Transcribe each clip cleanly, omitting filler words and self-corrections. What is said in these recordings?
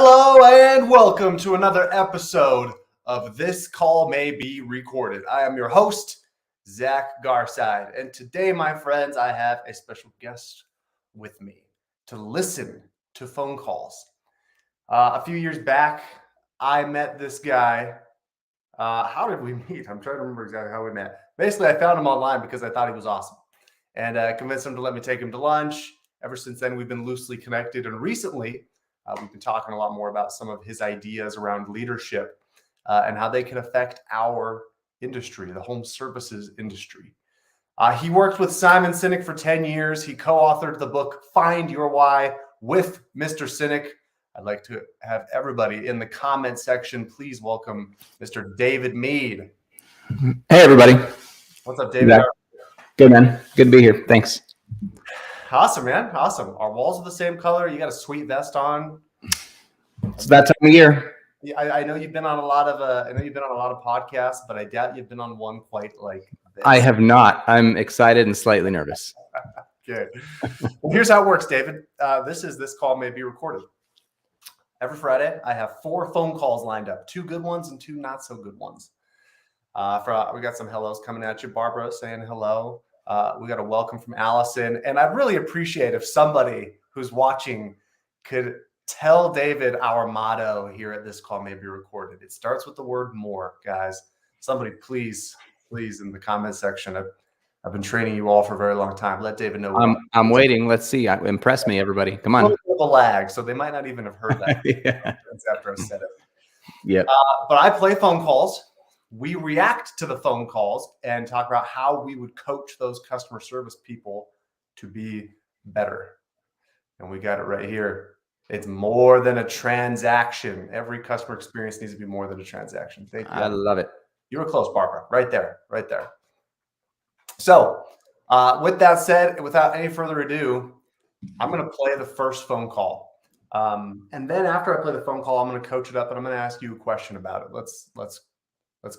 Hello and welcome to another episode of This Call May Be Recorded. I am your host, Zach Garside, and today, my friends, I have a special guest with me to listen to phone calls. A few years back, I met this guy. How did we meet? I'm trying to remember exactly how we met. Basically, I found him online because I thought he was awesome and convinced him to let me take him to lunch. Ever since then, we've been loosely connected, and recently, we've been talking a lot more about some of his ideas around leadership and how they can affect our industry, the home services industry. He worked with Simon Sinek for 10 years. He co-authored the book, Find Your Why with Mr. Sinek. I'd like to have everybody in the comment section, please welcome Mr. David MEAD. Hey, everybody. What's up, David? Good, man. Good to be here. Thanks. Awesome, man. Awesome. Our walls are the same color. You got a sweet vest on. It's that time of year. Yeah, I know you've been on a lot of podcasts, but I doubt you've been on one quite like this. I have not. I'm excited and slightly nervous. Good. Well, here's how it works, David. This call may be recorded. Every Friday, I have 4 phone calls lined up, 2 good ones and 2 not so good ones. We got some hellos coming at you. Barbara saying hello. We got a welcome from Allison. And I'd really appreciate if somebody who's watching could tell David our motto here at This Call May Be Recorded. It starts with the word more, guys. Somebody please in the comment section. I've been training you all for a very long time. Let David know. I'm waiting. Let's see. Impress me, everybody. Come on. A little bit of a lag, so they might not even have heard that Yeah. after I said it. Yep. But I play phone calls. We react to the phone calls and talk about how we would coach those customer service people to be better. And we got it right here. It's more than a transaction. Every customer experience needs to be more than a transaction. Thank you. I love it. You were close, Barbara. Right there. So with that said, without any further ado, I'm going to play the first phone call. And then after I play the phone call, I'm going to coach it up and I'm going to ask you a question about it. Let's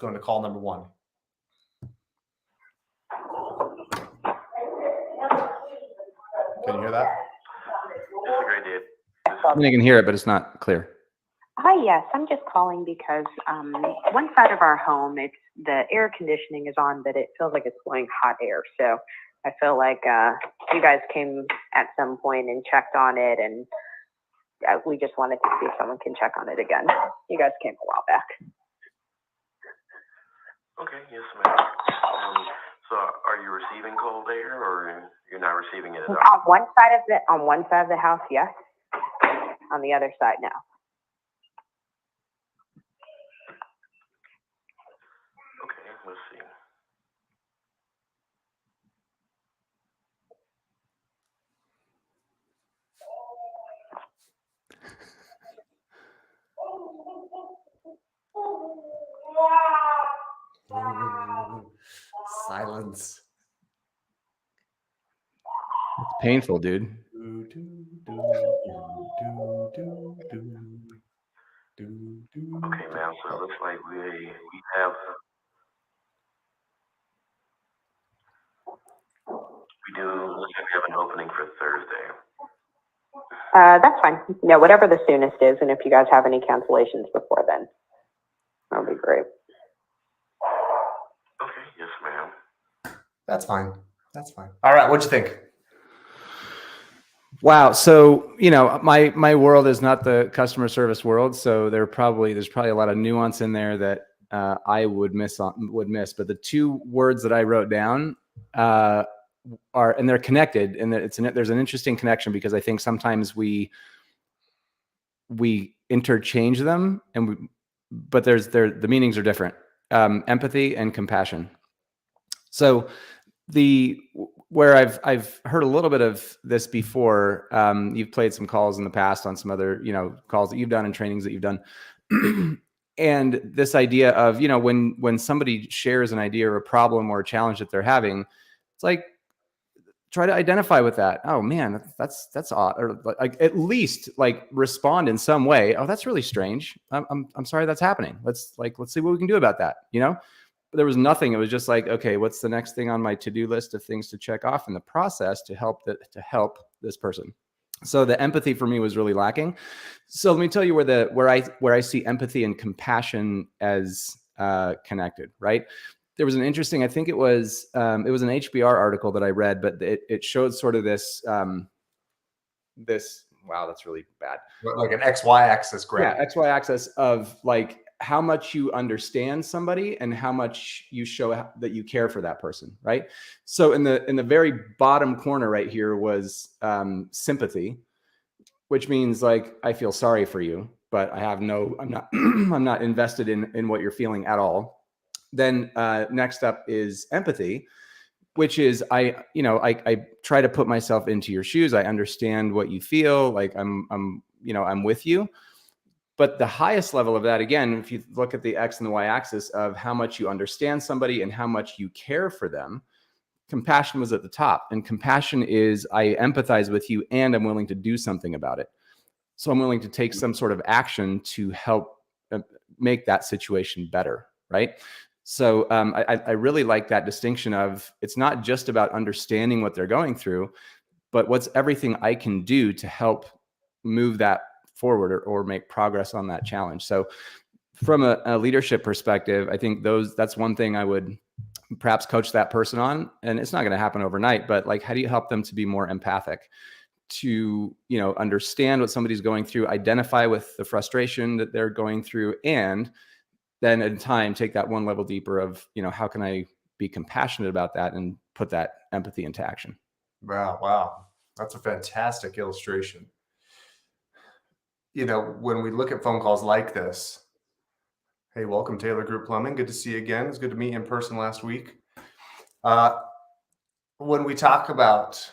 go into call number 1. Can you hear that? That's a great dude. I mean, I can hear it, but it's not clear. Hi, yes. I'm just calling because one side of our home, the air conditioning is on, but it feels like it's blowing hot air. So I feel like you guys came at some point and checked on it, and we just wanted to see if someone can check on it again. You guys came a while back. Okay, yes, ma'am. So are you receiving cold air, or you're not receiving it at all? On one side of the house, yes. On the other side, no. Okay, let's see. Silence. It's painful, dude. Okay, ma'am. So it looks like we have an opening for Thursday. That's fine. No, whatever the soonest is, and if you guys have any cancellations before then, that'll be great. Okay, yes, ma'am. That's fine. All right, what'd you think? Wow. So, my world is not the customer service world. So there's probably a lot of nuance in there that I would miss. But the 2 words that I wrote down and they're connected, and there's an interesting connection because I think sometimes we interchange them, but the meanings are different. Empathy and compassion. So where I've heard a little bit of this before. You've played some calls in the past on some other calls that you've done and trainings that you've done. And this idea of when somebody shares an idea or a problem or a challenge that they're having, it's like, try to identify with that. Oh man, that's odd, or like at least like respond in some way. Oh, that's really strange. I'm sorry that's happening. Let's see what we can do about that. But there was nothing. It was just like, okay, what's the next thing on my to-do list of things to check off in the process to help this person? So the empathy for me was really lacking. So let me tell you where I see empathy and compassion as connected, right? There was an interesting, I think it was an HBR article that I read, but it showed sort of this, wow, that's really bad. Like an XY axis graph. Yeah, XY axis of like how much you understand somebody and how much you show that you care for that person, right? So in the very bottom corner right here was sympathy, which means like I feel sorry for you, but I'm not I'm not invested in what you're feeling at all. Then next up is empathy, which is I try to put myself into your shoes. I understand what you feel, like I'm with you. But the highest level of that, again, if you look at the X and the Y axis of how much you understand somebody and how much you care for them, compassion was at the top. And compassion is I empathize with you and I'm willing to do something about it. So I'm willing to take some sort of action to help make that situation better, right? So I really like that distinction of it's not just about understanding what they're going through, but what's everything I can do to help move that forward or make progress on that challenge. So from a leadership perspective, I think that's one thing I would perhaps coach that person on. And it's not going to happen overnight, but like, how do you help them to be more empathic, to understand what somebody's going through, identify with the frustration that they're going through, and then in time take that one level deeper of how can I be compassionate about that and put that empathy into action. Wow, that's a fantastic illustration. When we look at phone calls like this, hey, welcome Taylor Group Plumbing, good to see you again. It's good to meet you in person last week. When we talk about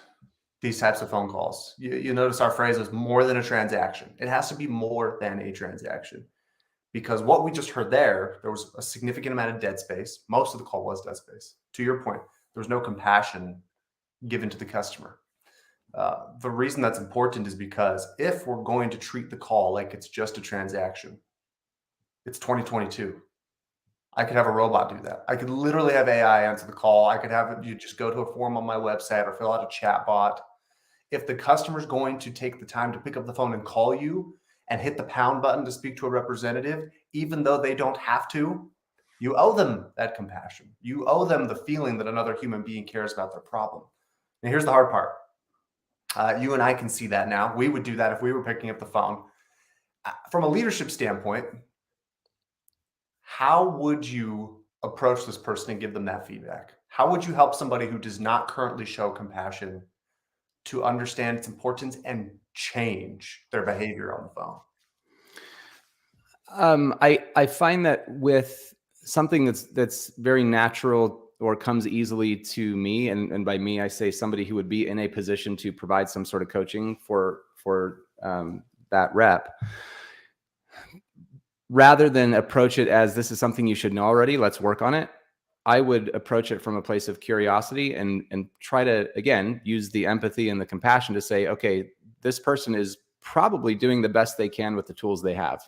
these types of phone calls, you notice our phrase is more than a transaction. It has to be more than a transaction, because what we just heard there was a significant amount of dead space. Most of the call was dead space. To your point, there was no compassion given to the customer. The reason that's important is because if we're going to treat the call like it's just a transaction, it's 2022. I could have a robot do that. I could literally have AI answer the call. I could have you just go to a form on my website or fill out a chat bot. If the customer's going to take the time to pick up the phone and call you and hit the pound button to speak to a representative, even though they don't have to, you owe them that compassion. You owe them the feeling that another human being cares about their problem. And here's the hard part. You and I can see that now. We would do that if we were picking up the phone. From a leadership standpoint, how would you approach this person and give them that feedback? How would you help somebody who does not currently show compassion to understand its importance and change their behavior on the phone? I find that with something that's very natural or comes easily to me, and by me I say somebody who would be in a position to provide some sort of coaching for that rep, rather than approach it as this is something you should know already, let's work on it. I would approach it from a place of curiosity and try to, again, use the empathy and the compassion to say, okay, this person is probably doing the best they can with the tools they have.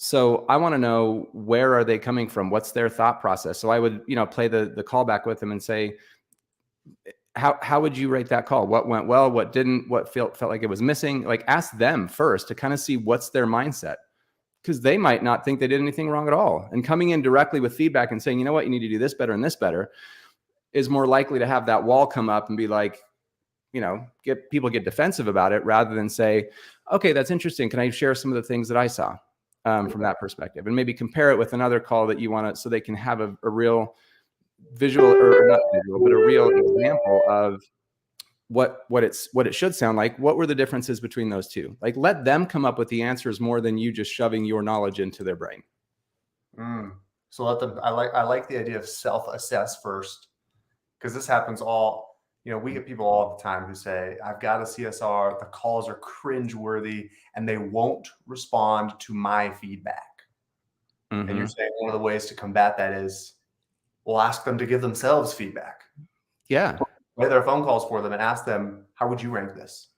So I want to know, where are they coming from? What's their thought process? So I would, play the call back with them and say, how would you rate that call? What went well? What didn't? What felt like it was missing? Like, ask them first to kind of see what's their mindset, because they might not think they did anything wrong at all. And coming in directly with feedback and saying, you know what, you need to do this better and this better, is more likely to have that wall come up and be like, get defensive about it, rather than say, okay, that's interesting. Can I share some of the things that I saw from that perspective? And maybe compare it with another call that you want to, so they can have a real visual, or not visual, but a real example of what it should sound like. What were the differences between those two? Like, let them come up with the answers more than you just shoving your knowledge into their brain. So let them, I like the idea of self-assess first, because this happens all, we get people all the time who say, I've got a CSR, the calls are cringeworthy and they won't respond to my feedback. Mm-hmm. And you're saying one of the ways to combat that is, we'll ask them to give themselves feedback. Yeah. Play their phone calls for them and ask them, how would you rank this?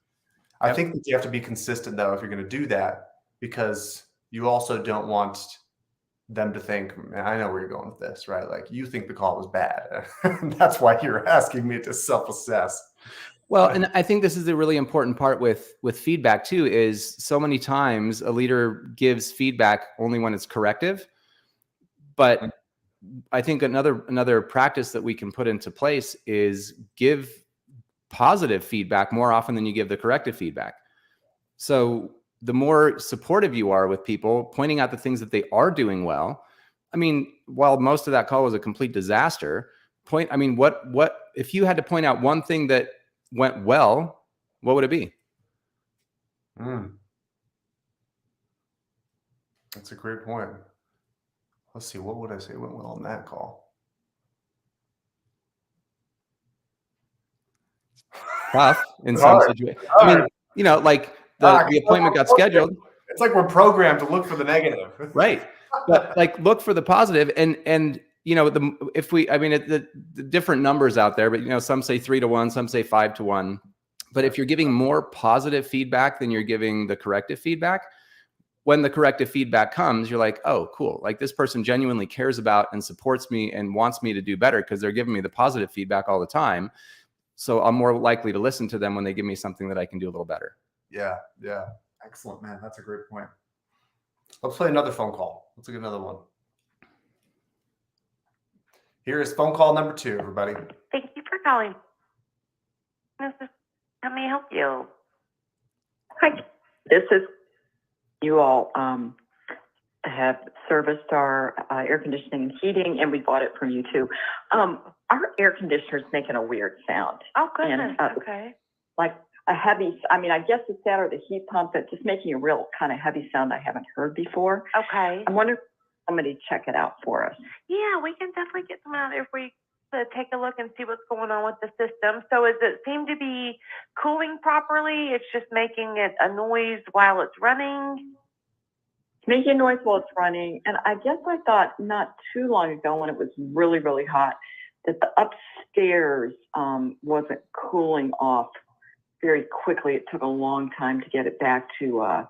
I think that you have to be consistent, though, if you're going to do that, because you also don't want them to think, I know where you're going with this, right? Like, you think the call was bad. That's why you're asking me to self-assess. Well, and I think this is a really important part with feedback too, is so many times a leader gives feedback only when it's corrective. But I think another practice that we can put into place is give positive feedback more often than you give the corrective feedback. So the more supportive you are with people, pointing out the things that they are doing well. I mean, while most of that call was a complete disaster, what if you had to point out one thing that went well, what would it be? That's a great point. Let's see, what would I say went well on that call? Tough in some situations. I mean, you know, like the appointment got scheduled. It's like we're programmed to look for the negative. Right. But like look for the positive, and you know, the different numbers out there, but you know, some say 3-to-1, some say 5-to-1. But if you're giving more positive feedback than you're giving the corrective feedback, when the corrective feedback comes, you're like, oh, cool. Like this person genuinely cares about and supports me and wants me to do better because they're giving me the positive feedback all the time. So I'm more likely to listen to them when they give me something that I can do a little better. Yeah. Excellent, man. That's a great point. Let's play another phone call. Let's get another one. Here is phone call number 2, everybody. Thank you for calling. How may I help you? Hi, this is you all have serviced our air conditioning and heating, and we bought it from you too. Our air conditioner's making a weird sound. Oh, goodness. And, Okay. Like a heavy, I guess it's that or the heat pump that's just making a real kind of heavy sound I haven't heard before. Okay. I'm wondering if somebody check it out for us. Yeah, we can definitely get someone out there for you to take a look and see what's going on with the system. So does it seem to be cooling properly? It's just making it a noise while it's running? Making noise while it's running. And I guess I thought not too long ago when it was really, really hot that the upstairs wasn't cooling off very quickly. It took a long time to get it back to,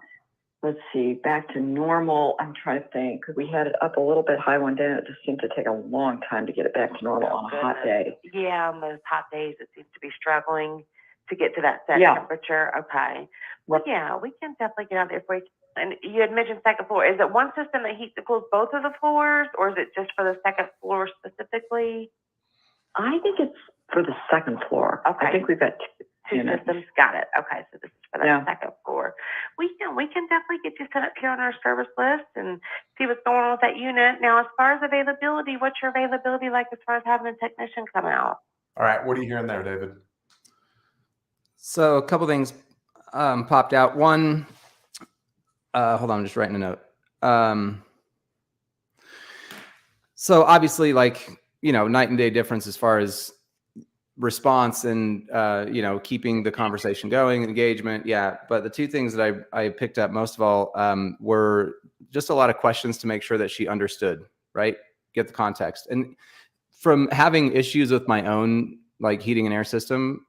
back to normal. I'm trying to think, because we had it up a little bit high one day, and it just seemed to take a long time to get it back to normal on a hot day. Yeah, on those hot days, it seems to be struggling to get to that set temperature. Okay. Well, yeah, we can definitely get out there for you. And you had mentioned second floor. Is it one system that heats and cools both of the floors, or is it just for the second floor specifically? I think it's for the second floor. Okay. I think we've got two systems. Got it. Okay, so this is for the second floor. We can definitely get you set up here on our service list and see what's going on with that unit. Now, as far as availability, what's your availability like as far as having a technician come out? All right, what are you hearing there, David? So a couple things popped out. One, hold on, I'm just writing a note. So obviously, like, you know, night and day difference as far as response and, you know, keeping the conversation going, engagement. Yeah. But the two things that I picked up most of all were just a lot of questions to make sure that she understood, right? Get the context. And from having issues with my own, like, heating and air system,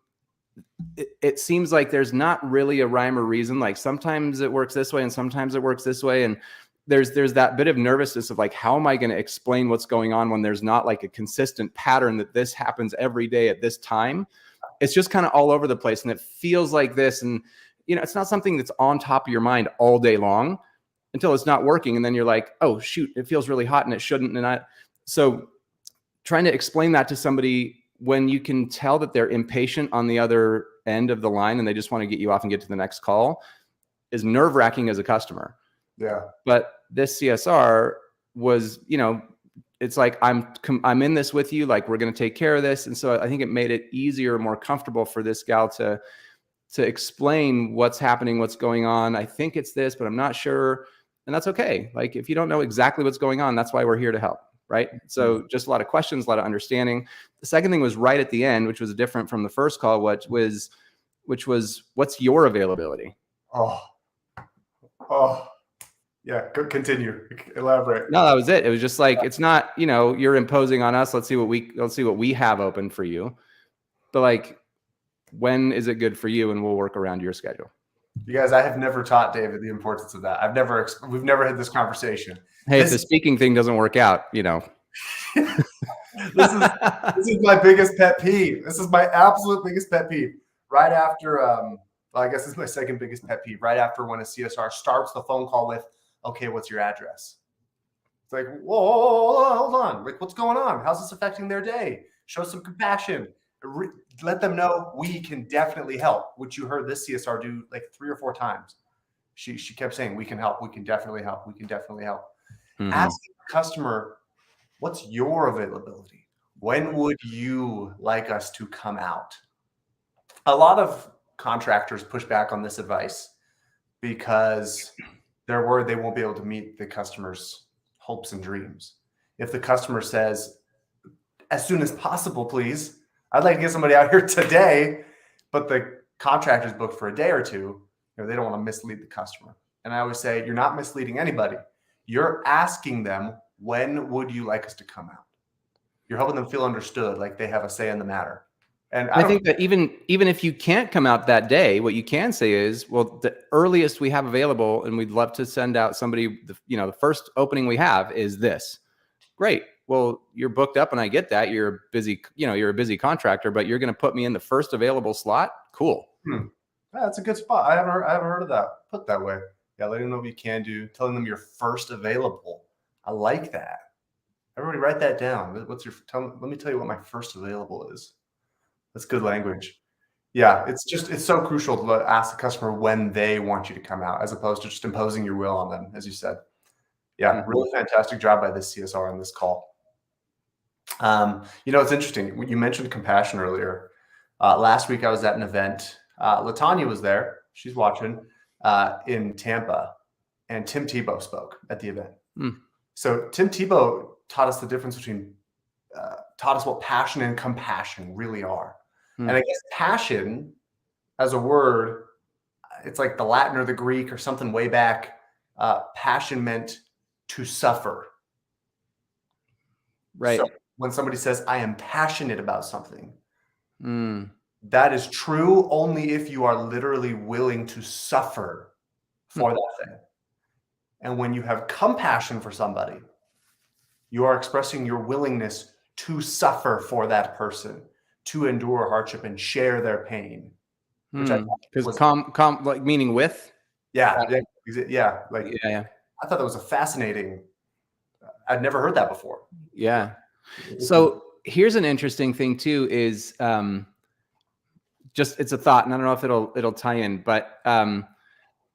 it seems like there's not really a rhyme or reason. Like sometimes it works this way and sometimes it works this way. And there's that bit of nervousness of like, how am I going to explain what's going on when there's not like a consistent pattern that this happens every day at this time? It's just kind of all over the place and it feels like this. And, you know, it's not something that's on top of your mind all day long until it's not working. And then you're like, oh shoot, it feels really hot and it shouldn't. So trying to explain that to somebody when you can tell that they're impatient on the other end of the line and they just want to get you off and get to the next call is nerve-wracking as a customer. Yeah. But this CSR was, you know, it's like, I'm in this with you, like we're going to take care of this. And so I think it made it easier, more comfortable for this gal to explain what's happening, what's going on. I think it's this, but I'm not sure. And that's okay. Like if you don't know exactly what's going on, that's why we're here to help. Right. So just a lot of questions, a lot of understanding. The second thing was right at the end, which was different from the first call, which was what's your availability? Yeah. Continue. Elaborate. No, that was it. It was just like, it's not, you know, you're imposing on us. Let's see what we have open for you. But like, when is it good for you? And we'll work around your schedule. You guys, I have never taught David the importance of that. We've never had this conversation. Hey, if the speaking thing doesn't work out, you know. This is my biggest pet peeve. This is my absolute biggest pet peeve. right after, well, I guess this is my second biggest pet peeve, right after when a CSR starts the phone call with, okay, what's your address? It's like, whoa, hold on. Like, what's going on? How's this affecting their day? Show some compassion. Let them know we can definitely help, which you heard this CSR do like 3 or 4 times. She kept saying, we can help. We can definitely help. We can definitely help. Mhm. Asking the customer, what's your availability? When would you like us to come out? A lot of contractors push back on this advice because they're worried they won't be able to meet the customer's hopes and dreams. If the customer says, as soon as possible, please, I'd like to get somebody out here today, but the contractor's booked for a day or two, they don't want to mislead the customer. And I always say, you're not misleading anybody. You're asking them, when would you like us to come out? You're helping them feel understood, like they have a say in the matter. And I think that even if you can't come out that day, what you can say is, well, the earliest we have available, and we'd love to send out somebody, the first opening we have is this. Great. Well, you're booked up and I get that. You're busy, you're a busy contractor, but you're going to put me in the first available slot. Cool. That's a good spot. I haven't heard of that put that way. Yeah, letting them know what you can do, telling them you're first available. I like that. Everybody write that down. Let me tell you what my first available is. That's good language. Yeah, it's so crucial to ask the customer when they want you to come out, as opposed to just imposing your will on them, as you said. Yeah, really fantastic job by this CSR on this call. It's interesting. You mentioned compassion earlier. Last week I was at an event. LaTanya was there. She's watching in Tampa, and Tim Tebow spoke at the event. So Tim Tebow taught us the difference between, taught us what passion and compassion really are. And I guess passion as a word, it's like the Latin or the Greek or something way back. Passion meant to suffer. Right. So when somebody says, I am passionate about something, that is true only if you are literally willing to suffer for that thing. And when you have compassion for somebody, you are expressing your willingness to suffer for that person, to endure hardship and share their pain. Because like meaning with? Yeah. Yeah. I thought that was a fascinating. I'd never heard that before. Yeah. So here's an interesting thing too, is it's a thought, and I don't know if it'll tie in, but and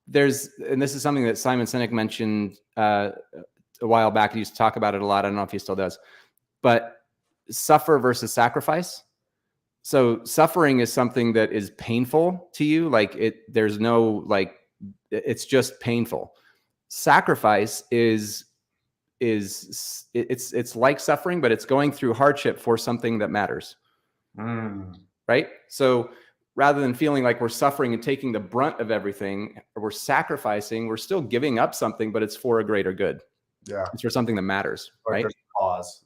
this is something that Simon Sinek mentioned a while back. He used to talk about it a lot. I don't know if he still does, but suffer versus sacrifice. So suffering is something that is painful to you. There's no, it's just painful. Sacrifice it's like suffering, but it's going through hardship for something that matters. Right? So rather than feeling like we're suffering and taking the brunt of everything, or we're sacrificing, we're still giving up something, but it's for a greater good. Yeah. It's for something that matters, right? There's a cause.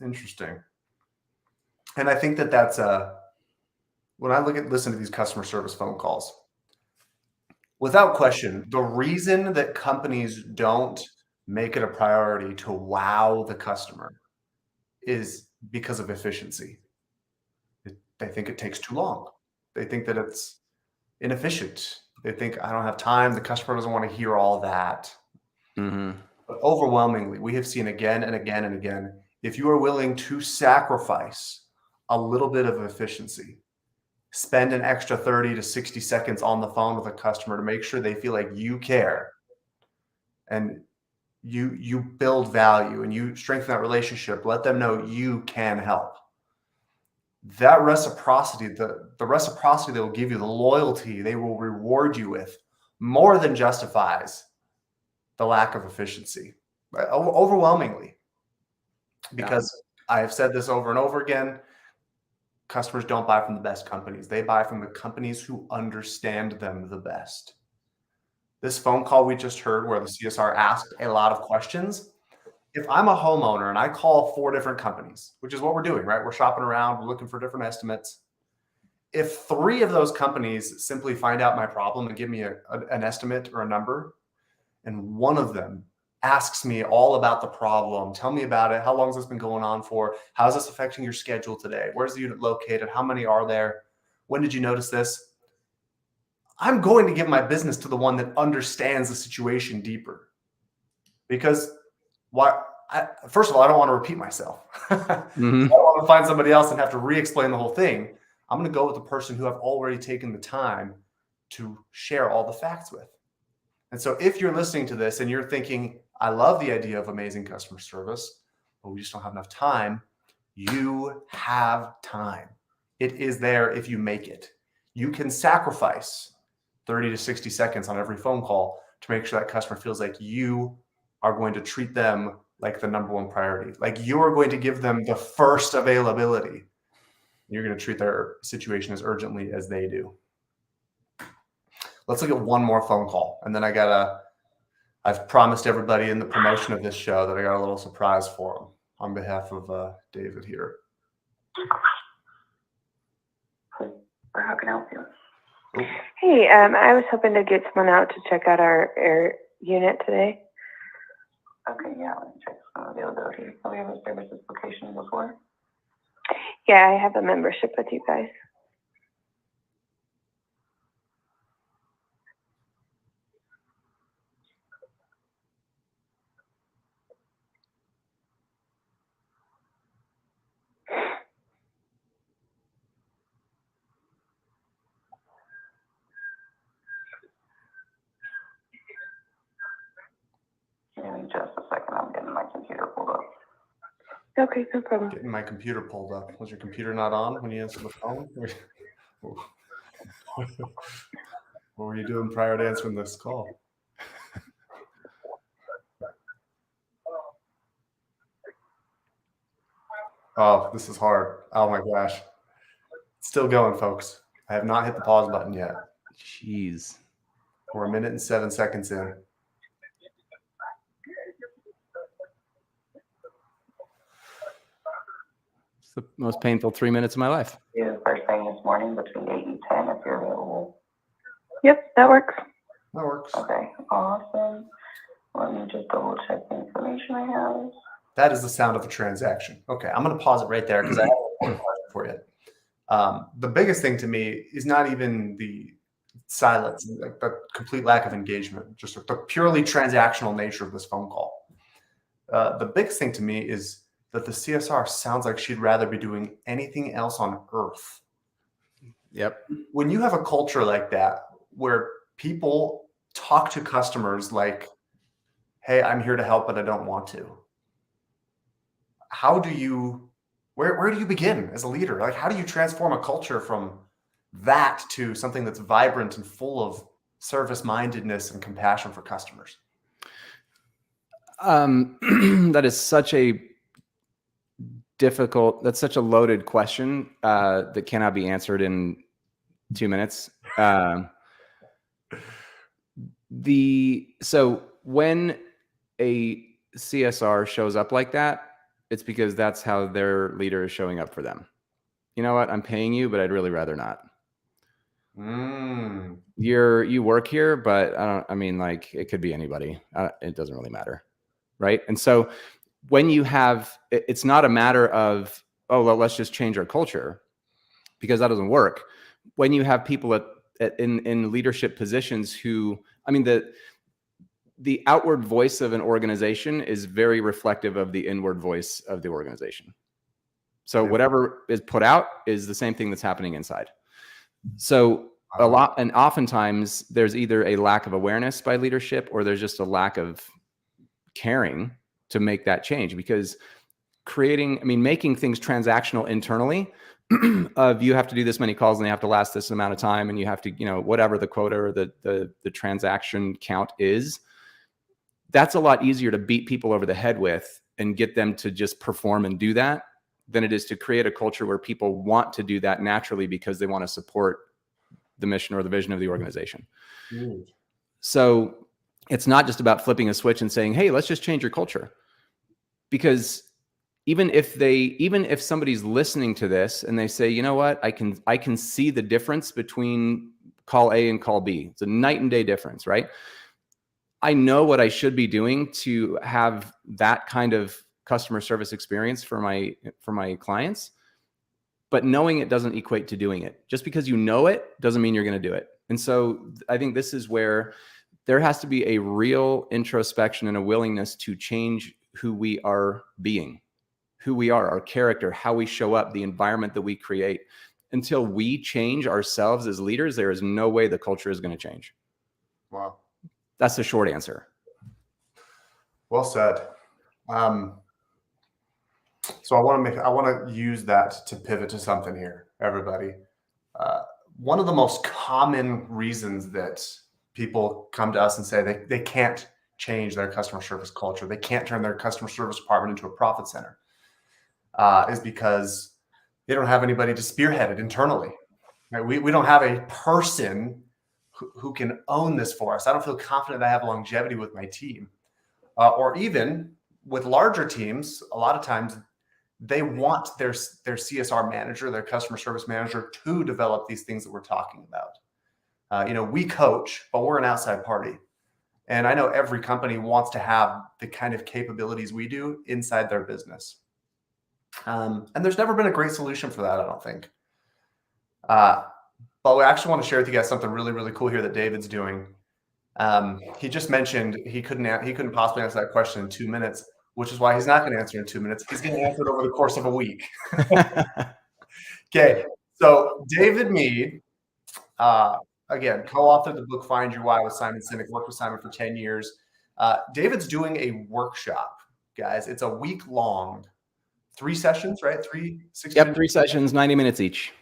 Interesting. And I think that's when I listen to these customer service phone calls, without question, the reason that companies don't make it a priority to wow the customer is because of efficiency. They think it takes too long. They think that it's inefficient. They think, I don't have time. The customer doesn't want to hear all that. But overwhelmingly, we have seen again and again and again, if you are willing to sacrifice a little bit of efficiency, spend an extra 30 to 60 seconds on the phone with a customer to make sure they feel like you care, and you build value and you strengthen that relationship, let them know you can help. That reciprocity, the reciprocity they will give you, the loyalty they will reward you with, more than justifies the lack of efficiency, right? Overwhelmingly. Because I have said this over and over again, customers don't buy from the best companies. They buy from the companies who understand them the best. This phone call we just heard where the CSR asked a lot of questions. If I'm a homeowner and I call 4 different companies, which is what we're doing, right? We're shopping around, we're looking for different estimates. If 3 of those companies simply find out my problem and give me an estimate or a number, and one of them asks me all about the problem, tell me about it, how long has this been going on for, how is this affecting your schedule today, where's the unit located, how many are there, When did you notice this? I'm going to give my business to the one that understands the situation deeper. Because first of all, I don't want to repeat myself. Mm-hmm. I don't want to find somebody else and have to re-explain the whole thing. I'm going to go with the person who I've already taken the time to share all the facts with. And so if you're listening to this and you're thinking, I love the idea of amazing customer service, but we just don't have enough time, you have time. It is there if you make it. You can sacrifice 30 to 60 seconds on every phone call to make sure that customer feels like you are going to treat them like the number one priority. Like you are going to give them the first availability. You're going to treat their situation as urgently as they do. Let's look at one more phone call. And then I've promised everybody in the promotion of this show that I got a little surprise for them on behalf of David here. How can I help you? Ooh. Hey, I was hoping to get someone out to check out our air unit today. Okay, yeah, let me check some availability. Have we ever serviced this location before? Yeah, I have a membership with you guys. Give me just a second. I'm getting my computer pulled up. Okay, no problem. Getting my computer pulled up. Was your computer not on when you answered the phone? What were you doing prior to answering this call? Oh, this is hard. Oh my gosh. It's still going, folks. I have not hit the pause button yet. Jeez. We're 1 minute and 7 seconds in. It's the most painful 3 minutes of my life. Yeah, first thing this morning between 8 and 10 if you're available. Yep, that works. That works. Okay, awesome. Let me just double check the information I have. That is the sound of a transaction. Okay, I'm going to pause it right there because I have a question for you. The biggest thing to me is not even the silence, like the complete lack of engagement, just the purely transactional nature of this phone call. The biggest thing to me is that the CSR sounds like she'd rather be doing anything else on earth. Yep. When you have a culture like that, where people talk to customers like, hey, I'm here to help, but I don't want to. How do you, where do you begin as a leader? Like, how do you transform a culture from that to something that's vibrant and full of service mindedness and compassion for customers? That is such a that's such a loaded question that cannot be answered in 2 minutes. So when a CSR shows up like that, it's because that's how their leader is showing up for them. You know what? I'm paying you, but I'd really rather not. You work here, but it could be anybody. It doesn't really matter. Right. And so when you have, it's not a matter of, oh, well, let's just change our culture, because that doesn't work. When you have people in leadership positions who, the outward voice of an organization is very reflective of the inward voice of the organization. So whatever is put out is the same thing that's happening inside. So oftentimes there's either a lack of awareness by leadership, or there's just a lack of caring to make that change, because making things transactional internally of you have to do this many calls and they have to last this amount of time, and you have to, whatever the quota or the transaction count is, that's a lot easier to beat people over the head with and get them to just perform and do that than it is to create a culture where people want to do that naturally because they want to support the mission or the vision of the organization. So it's not just about flipping a switch and saying, hey, let's just change your culture. Because even if somebody's listening to this and they say, you know what, I can see the difference between call A and call B. It's a night and day difference, right? I know what I should be doing to have that kind of customer service experience for my clients, but knowing it doesn't equate to doing it. Just because you know it doesn't mean you're going to do it. And so I think this is where there has to be a real introspection and a willingness to change who we are being, who we are, our character, how we show up, the environment that we create. Until we change ourselves as leaders, there is no way the culture is going to change. Wow. That's the short answer. Well said. So I want to use that to pivot to something here, everybody. One of the most common reasons that people come to us and say they can't change their customer service culture, they can't turn their customer service department into a profit center, is because they don't have anybody to spearhead it internally. Right? We don't have a person who can own this for us. I don't feel confident I have longevity with my team. Or even with larger teams, a lot of times they want their CSR manager, their customer service manager, to develop these things that we're talking about. We coach, but we're an outside party. And I know every company wants to have the kind of capabilities we do inside their business. And there's never been a great solution for that, I don't think. But we actually want to share with you guys something really, really cool here that David's doing. He just mentioned he couldn't possibly answer that question in 2 minutes, which is why he's not going to answer in 2 minutes. He's going to answer it over the course of a week. Okay, so David MEAD, again, co-authored the book Find Your Why with Simon Sinek, worked with Simon for 10 years. David's doing a workshop, guys. It's a week long, 3 sessions, right? 3 sessions, 90 minutes each.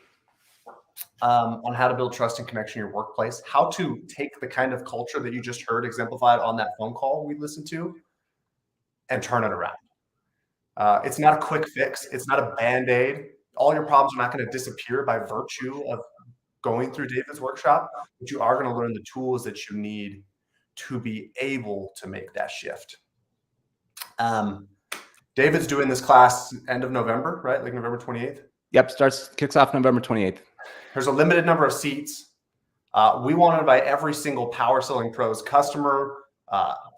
On how to build trust and connection in your workplace, how to take the kind of culture that you just heard exemplified on that phone call we listened to and turn it around. It's not a quick fix. It's not a Band-Aid. All your problems are not going to disappear by virtue of going through David's workshop, but you are going to learn the tools that you need to be able to make that shift. David's doing this class end of November, right? Like November 28th? Yep, kicks off November 28th. There's a limited number of seats. We want to invite every single Power Selling Pros customer,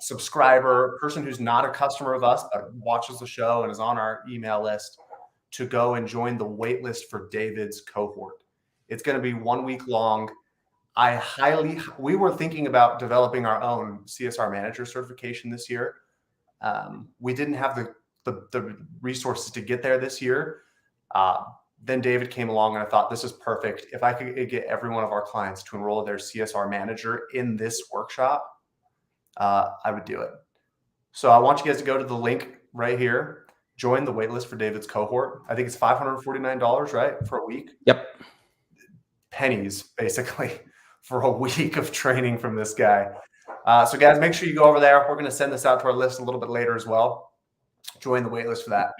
subscriber, person who's not a customer of us, but watches the show and is on our email list to go and join the wait list for David's cohort. It's going to be 1 week long. We were thinking about developing our own CSR manager certification this year. We didn't have the resources to get there this year. Then David came along and I thought, this is perfect. If I could get every one of our clients to enroll their CSR manager in this workshop, I would do it. So I want you guys to go to the link right here, join the waitlist for David's cohort. I think it's $549, right? For a week. Yep. Pennies, basically, for a week of training from this guy. So guys, make sure you go over there. We're going to send this out to our list a little bit later as well. Join the waitlist for that.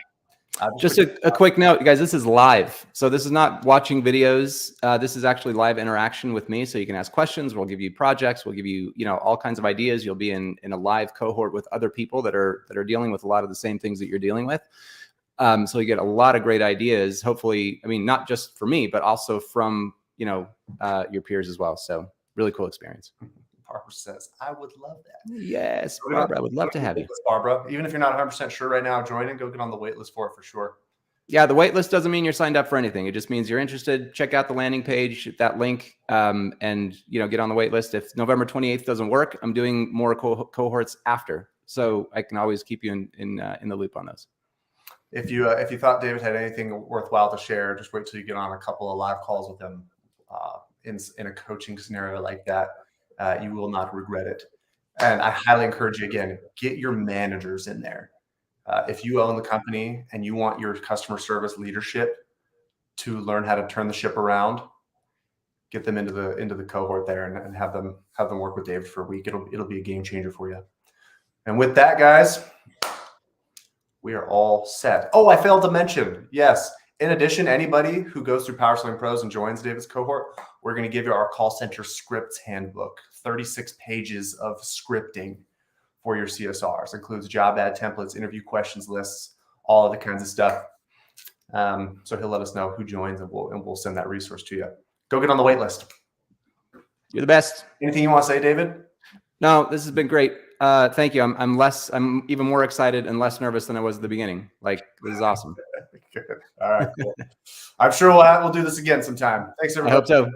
Just a quick note, you guys, this is live. So this is not watching videos. This is actually live interaction with me. So you can ask questions. We'll give you projects. We'll give you, all kinds of ideas. You'll be in a live cohort with other people that are dealing with a lot of the same things that you're dealing with. So you get a lot of great ideas, hopefully, not just for me, but also from, your peers as well. So really cool experience. Barbara says, I would love that. Yes, Barbara, I would love to have you. Barbara, even if you're not 100% sure right now, join and go get on the wait list for it for sure. Yeah, the wait list doesn't mean you're signed up for anything. It just means you're interested. Check out the landing page, that link, and get on the wait list. If November 28th doesn't work, I'm doing more cohorts after, so I can always keep you in the loop on those. If you thought David had anything worthwhile to share, just wait till you get on a couple of live calls with him in a coaching scenario like that. You will not regret it. And I highly encourage you, again, get your managers in there. If you own the company and you want your customer service leadership to learn how to turn the ship around, get them into the cohort there and have them work with David for a week. It'll be a game changer for you. And with that, guys, we are all set. Oh, I failed to mention, yes. In addition, anybody who goes through Power Selling Pros and joins David's cohort, we're going to give you our call center scripts handbook, 36 pages of scripting for your CSRs. Includes job ad templates, interview questions lists, all of the kinds of stuff. So he'll let us know who joins and we'll send that resource to you. Go get on the wait list. You're the best. Anything you want to say, David? No, this has been great. Thank you. I'm even more excited and less nervous than I was at the beginning. This is awesome. Good. All right. Cool. I'm sure we'll do this again sometime. Thanks, I everybody. hope so.